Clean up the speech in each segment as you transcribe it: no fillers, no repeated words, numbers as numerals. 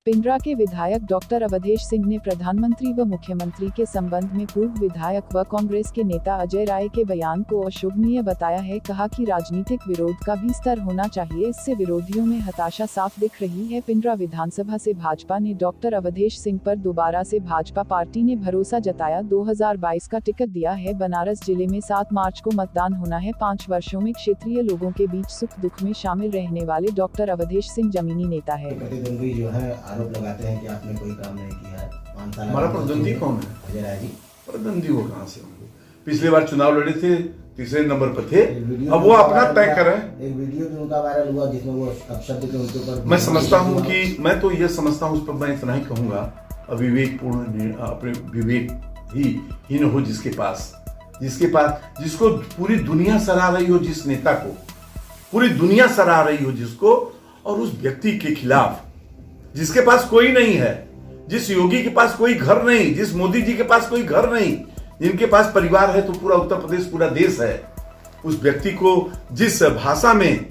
पिंडरा के विधायक डॉक्टर अवधेश सिंह ने प्रधानमंत्री व मुख्यमंत्री के संबंध में पूर्व विधायक व कांग्रेस के नेता अजय राय के बयान को अशोभनीय बताया है। कहा कि राजनीतिक विरोध का भी स्तर होना चाहिए, इससे विरोधियों में हताशा साफ दिख रही है। पिंडरा विधानसभा से भाजपा ने डॉक्टर अवधेश सिंह पर दोबारा से भाजपा पार्टी ने भरोसा जताया। 2022 का टिकट दिया है। बनारस जिले में 7 मार्च को मतदान होना है। 5 वर्षों में क्षेत्रीय लोगों के बीच सुख दुख में शामिल रहने वाले डॉक्टर अवधेश सिंह जमीनी नेता है। प्रतिद्वंदी जो है आरोप लगाते हैं कि आपने कोई काम नहीं किया है। 5 साल हमारा प्रतिद्वंदी कौन है? अजय राय जी। प्रतिद्वंदी वो कहाँ से होंगे? पिछले बार चुनाव लड़े थे, तीसरे नंबर पर थे। अब वो अपना तय करें। एक वीडियो भी उनका वायरल हुआ जिसमें वो अपशब्द के उनके ऊपर मैं समझता हूँ कि मैं तो ये समझता हूँ, उस पर मैं इतना ही कहूँगा, अविवेकपूर्ण अपने विवेक ही हीन हो जिसके पास जिसको पूरी दुनिया सराह रही हो, जिस नेता को पूरी दुनिया सराह रही हो जिसको, और उस व्यक्ति के खिलाफ जिसके पास कोई नहीं है, जिस योगी के पास कोई घर नहीं, जिस मोदी जी के पास कोई घर नहीं, जिनके पास परिवार है तो पूरा उत्तर प्रदेश पूरा देश है, उस व्यक्ति को जिस भाषा में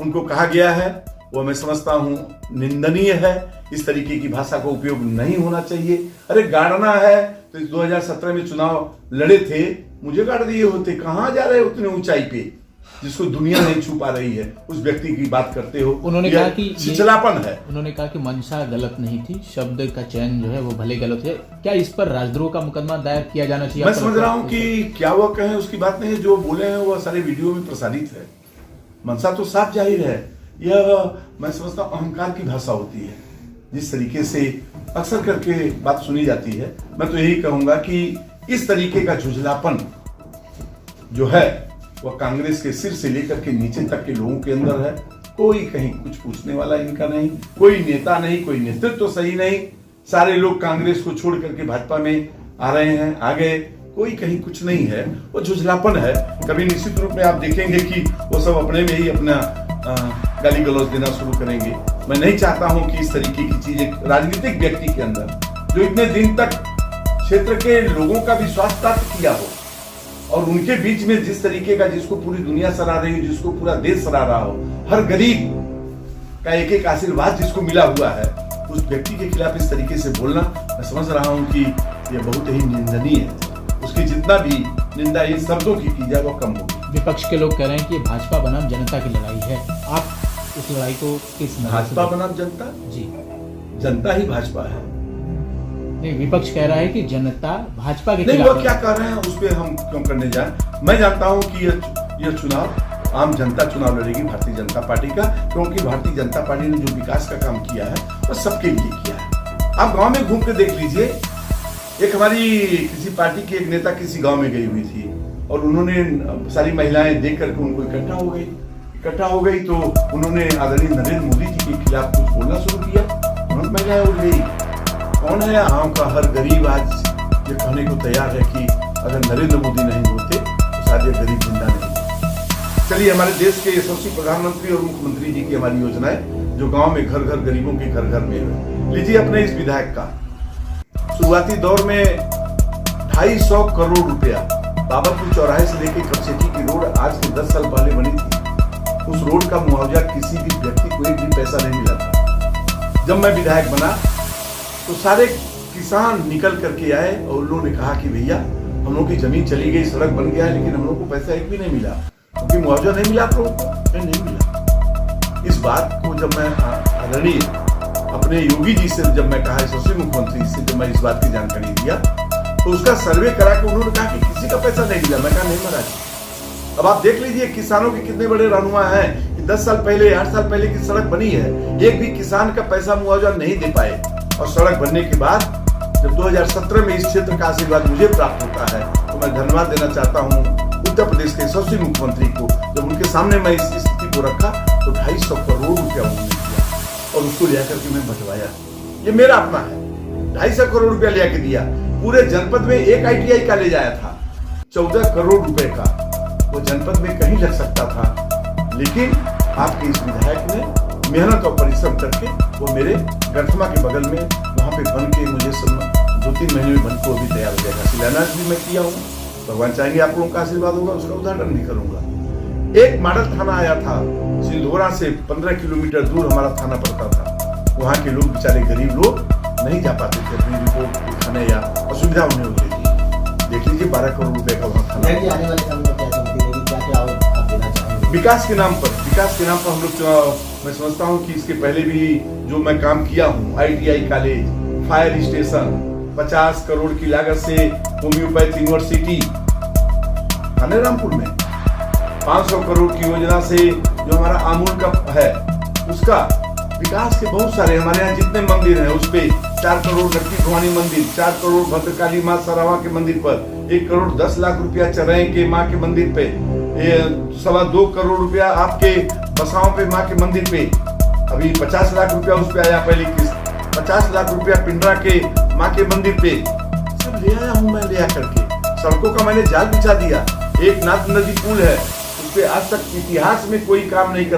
उनको कहा गया है वो मैं समझता हूं निंदनीय है। इस तरीके की भाषा का उपयोग नहीं होना चाहिए। अरे गाड़ना है तो 2017 में चुनाव लड़े थे, मुझे गाड़ दिए होते। कहां जा रहे उतने ऊंचाई पे जिसको दुनिया नहीं छू पा रही है, उस व्यक्ति की बात करते हो। उन्होंने कहा कि छिछलापन है। उन्होंने कहा कि मंशा गलत नहीं थी, शब्द का चयन जो है वो भले गलत है। क्या इस पर राजद्रोह का मुकदमा दायर किया जाना चाहिए? मैं समझ रहा हूं कि क्या वो कहें उसकी बात नहीं है, जो बोले हैं वो सारे वीडियो में प्रसारित है। मंशा तो साफ जाहिर है। यह मैं समझता हूं अहंकार की भाषा होती है, जिस तरीके से अक्सर करके बात सुनी जाती है। मैं तो यही कहूंगा कि इस तरीके का झुझलापन जो है वह कांग्रेस के सिर से लेकर के नीचे तक के लोगों के अंदर है। कोई कहीं कुछ पूछने वाला इनका नहीं, कोई नेता नहीं, कोई नेतृत्व तो सही नहीं। सारे लोग कांग्रेस को छोड़ करके भाजपा में आ रहे हैं, आ गए। कोई कहीं कुछ नहीं है, वो झुझलापन है। कभी निश्चित रूप में आप देखेंगे कि वो सब अपने में ही अपना गाली गलौज देना शुरू करेंगे। मैं नहीं चाहता हूं कि इस तरीके की चीज एक राजनीतिक व्यक्ति के अंदर, जो इतने दिन तक क्षेत्र के लोगों का विश्वास प्राप्त किया हो, और उनके बीच में जिस तरीके का, जिसको पूरी दुनिया सराह रही हो, जिसको पूरा देश सराह रहा हो, हर गरीब का एक एक आशीर्वाद जिसको मिला हुआ है, उस व्यक्ति के खिलाफ इस तरीके से बोलना, मैं समझ रहा हूं कि यह बहुत ही निंदनीय है। उसकी जितना भी निंदा इन शब्दों की जाए वो कम होगी। विपक्ष के लोग कह रहे हैं कि भाजपा बनाम जनता की लड़ाई है। आप इस लड़ाई को किस नजर से भाजपा बनाम जनता? जी, जनता ही भाजपा है। नहीं, विपक्ष कह रहा है कि जनता भाजपा के नहीं, खिलाफ वो क्या कर रहे हैं उस पर हम क्यों करने जाए। मैं जानता हूं कि यह चुनाव आम जनता चुनाव लड़ेगी भारतीय जनता पार्टी का, क्योंकि भारतीय जनता पार्टी ने जो विकास का काम किया है वह सबके लिए किया है। आप गांव में घूम के देख लीजिए। एक हमारी किसी पार्टी की एक नेता किसी गांव में गई हुई थी, और उन्होंने सारी महिलाएं देख करके उनको इकट्ठा हो गई तो उन्होंने आदरणीय नरेंद्र मोदी जी के खिलाफ कुछ बोलना शुरू किया। उन्होंने महिलाएं उठ गई। कौन है गांव का हर गरीब आज ये कहने को तैयार है कि अगर नरेंद्र मोदी नहीं होते तो शायद ये गरीब जिंदा नहीं। चलिए, हमारे देश के यशस्वी प्रधानमंत्री और मुख्यमंत्री जी की हमारी योजनाएं जो गांव में घर घर गरीबों के घर घर में है। लीजिए अपने इस विधायक का, शुरुआती दौर में 250 करोड़ रुपया बाबरपुर चौराहे से लेकर कपसेठी की रोड आज से 10 साल पहले बनी थी। उस रोड का मुआवजा किसी भी व्यक्ति को एक भी पैसा नहीं मिला था। जब मैं विधायक बना तो सारे किसान निकल करके आए और उन लोगों ने कहा कि भैया हम लोग की जमीन चली गई, सड़क बन गया, लेकिन हम लोग को पैसा एक भी नहीं मिला, क्योंकि मुआवजा नहीं मिला। आप लोगों को नहीं मिला। इस बात को जब मैं आदरणीय अपने योगी जी से जब मैं कहा, यशस्वी मुख्यमंत्री से जब मैं इस बात की जानकारी दिया, तो उसका सर्वे करा के उन्होंने कहा कि किसी का पैसा नहीं मिला। मैं कहा नहीं महाराज, अब आप देख लीजिए किसानों के कितने बड़े रहनुमा हैं कि 10 साल पहले 8 साल पहले की सड़क बनी है, एक भी किसान का पैसा मुआवजा नहीं दे पाए। और सड़क बनने के बाद जब 2017 में इस क्षेत्र का आशीर्वाद मुझे प्राप्त होता है, तो मैं धन्यवाद देना चाहता हूँ उत्तर प्रदेश के यशस्वी मुख्यमंत्री को। जब उनके सामने मैं इस स्थिति को रखा तो 250 करोड़ रुपया उन्होंने दिया, और उसको लिया करके मैं बंटवाया। ये मेरा अपना है। 250 करोड़ रुपया लिया के दिया। पूरे जनपद में एक ITI का ले जाया था 14 करोड़ रुपए का। वो जनपद में कहीं लग सकता था, लेकिन आपके इस विधायक ने मेहनत और परिश्रम करके वो मेरे गढ़मा के बगल में वहां पे बन के मुझे 2-3 महीने में बन को भी तैयार हो जाएगा। शिलान्यास भी मैं किया हूँ। भगवान चाहेंगे आप लोगों का आशीर्वाद होगा, उसका उद्घाटन भी करूंगा। एक मॉडल थाना आया था सिंधोरा से 15 किलोमीटर दूर हमारा थाना पड़ता था। वहाँ के लोग बेचारे गरीब लोग नहीं जा पाते थे अपनी रिपोर्ट दिखाने या असुविधा उन्हें होती थी। देख लीजिए 12 करोड़ रुपए का वहाँ खाना। आने वाले समय में क्या चलती रहेगी, क्या क्या और आप देना चाहेंगे? विकास के नाम पर हम लोग, मैं समझता हूँ कि इसके पहले भी जो मैं काम किया हूँ, ITI college, fire station, 50 crore की लागत से होम्योपैथ यूनिवर्सिटी रामपुर में, 500 करोड़ की योजना से जो हमारा अमूल का है उसका विकास के बहुत सारे, हमारे यहाँ जितने मंदिर हैं उस पे 4 करोड़ लक्ष्मी भवानी मंदिर, 4 करोड़ भद्रकाली माँ सरावा के मंदिर पर, 1 करोड़ 10 लाख रुपया चरैय के माँ के मंदिर पे, 2.25 करोड़ रुपया आपके बसाओं पे माँ के मंदिर पे, अभी 50 लाख रुपया उस पे आया पहली किस्त, 50 लाख रुपया पिंडरा के माँ के मंदिर पे, सब ले आया हूँ मैं ले आकर के। सड़कों का मैंने जाल बिछा दिया, एक नाथ नदी पुल है उस पे आज तक इतिहास में कोई काम नहीं कर